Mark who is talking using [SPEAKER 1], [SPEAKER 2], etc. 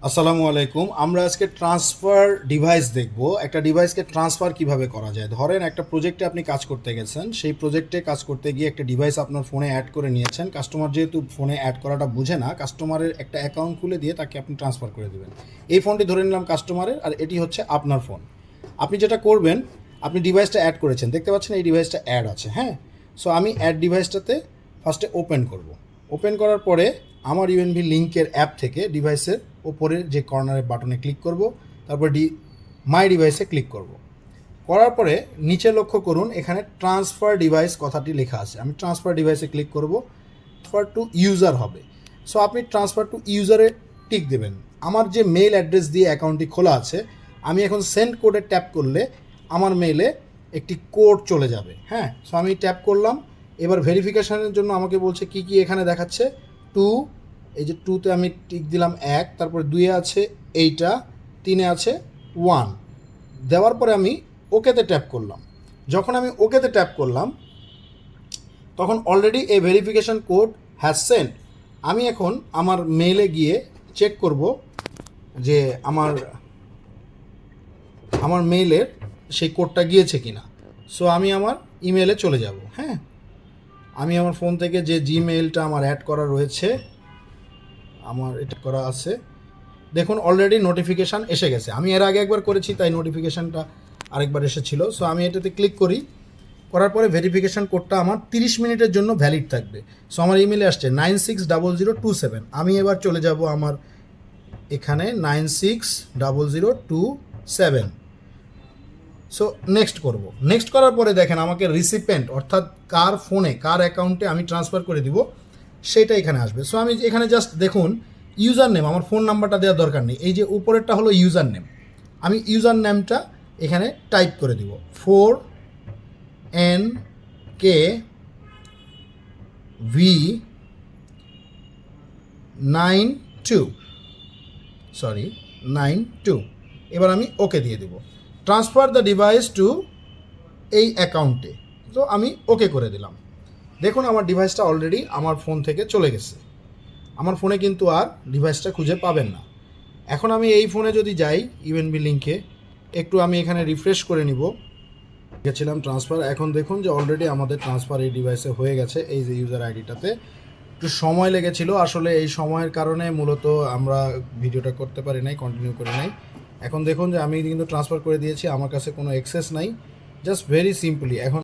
[SPEAKER 1] আসসালামু আলাইকুম। আমরা আজকে ট্রান্সফার ডিভাইস দেখব। একটা ডিভাইসকে ট্রান্সফার কিভাবে করা যায়। ধরেন একটা প্রজেক্টে আপনি কাজ করতে গেছেন, সেই প্রজেক্টে কাজ করতে গিয়ে একটা ডিভাইস আপনার ফোনে অ্যাড করে নিয়েছেন। কাস্টমার যেহেতু ফোনে অ্যাড করাটা বুঝে না, কাস্টমারের একটা অ্যাকাউন্ট খুলে দিয়ে তাকে আপনি ট্রান্সফার করে দেবেন। এই ফোনটি ধরে নিলাম কাস্টমারের, আর এটি হচ্ছে আপনার ফোন। আপনি যেটা করবেন, আপনি ডিভাইসটা অ্যাড করেছেন, দেখতে পাচ্ছেন এই ডিভাইসটা অ্যাড আছে, হ্যাঁ। সো আমি অ্যাড ডিভাইসটাতে ফার্স্টে ওপেন করব। ওপেন করার পরে আমার ইউএনভি লিঙ্কের অ্যাপ থেকে ডিভাইসের ওপরের যে কর্নারের বাটনে ক্লিক করব, তারপর মাই ডিভাইসে ক্লিক করব। করার পরে নিচে লক্ষ্য করুন, এখানে ট্রান্সফার ডিভাইস কথাটি লেখা আছে। আমি ট্রান্সফার ডিভাইসে ক্লিক করব, ট্রান্সফার টু ইউজার হবে। সো আপনি ট্রান্সফার টু ইউজারে টিক দেবেন। আমার যে মেইল অ্যাড্রেস দিয়ে অ্যাকাউন্টটি খোলা আছে, আমি এখন সেন্ড কোডে ট্যাপ করলে আমার মেইলে একটি কোড চলে যাবে, হ্যাঁ। সো আমি ট্যাপ করলাম। এবার ভেরিফিকেশনের জন্য আমাকে বলছে কি কি এখানে দেখাচ্ছে। টু, এই যে টুতে আমি টিক দিলাম এক, তারপরে দুইয়ে আছে এইটা, তিনে আছে ওয়ান। দেওয়ার পরে আমি ওকেতে ট্যাপ করলাম। যখন আমি ওকেতে ট্যাপ করলাম, তখন অলরেডি এই ভেরিফিকেশন কোড হ্যাজ সেন্ড। আমি এখন আমার মেইলে গিয়ে চেক করব যে আমার আমার মেইলের সেই কোডটা গিয়েছে কি না। সো আমি আমার ইমেলে চলে যাব, হ্যাঁ। আমি আমার ফোন থেকে যে জিমেইলটা আমার অ্যাড করা রয়েছে, আমার এটা করা আছে, দেখুন অলরেডি নোটিফিকেশান এসে গেছে। আমি এর আগে একবার করেছি, তাই নোটিফিকেশানটা আরেকবার এসেছিল। সো আমি এটাতে ক্লিক করি। করার পরে ভেরিফিকেশান কোডটা আমার 30 মিনিটের জন্য ভ্যালিড থাকবে। সো আমার ইমেলে আসছে 960027। আমি এবার চলে যাব আমার এখানে 960027। সো নেক্সট করব। নেক্সট করার পরে দেখেন আমাকে রিসিপেন্ট, অর্থাৎ কার ফোনে কার অ্যাকাউন্টে আমি ট্রান্সফার করে দিব সেটা এখানে আসবে। সো আমি এখানে জাস্ট দেখুন ইউজার নেম, আমার ফোন নাম্বারটা দেওয়ার দরকার নেই। এই যে উপরেরটা হলো ইউজার নেম, আমি ইউজার নেমটা এখানে টাইপ করে দিব 4NKV92। এবার আমি ওকে দিয়ে দেব। ট্রান্সফার দ্য ডিভাইস টু এই অ্যাকাউন্টে। তো আমি ওকে করে দিলাম। দেখুন আমার ডিভাইসটা অলরেডি আমার ফোন থেকে চলে গেছে। আমার ফোনে কিন্তু আর ডিভাইসটা খুঁজে পাবেন না। এখন আমি এই ফোনে যদি যাই ইউএনবি লিঙ্কে, একটু আমি এখানে রিফ্রেশ করে নিব। গেছিলাম ট্রান্সফার, এখন দেখুন যে অলরেডি আমাদের ট্রান্সফার এই ডিভাইসে হয়ে গেছে। এই যে ইউজার আইডিটাতে একটু সময় লেগেছিল, আসলে এই সময়ের কারণে মূলত আমরা ভিডিওটা করতে পারি নাই, কন্টিনিউ করি নাই। এখন দেখুন যে আমি কিন্তু ট্রান্সফার করে দিয়েছি, আমার কাছে কোনো অ্যাক্সেস নাই, জাস্ট ভেরি সিম্পলি। এখন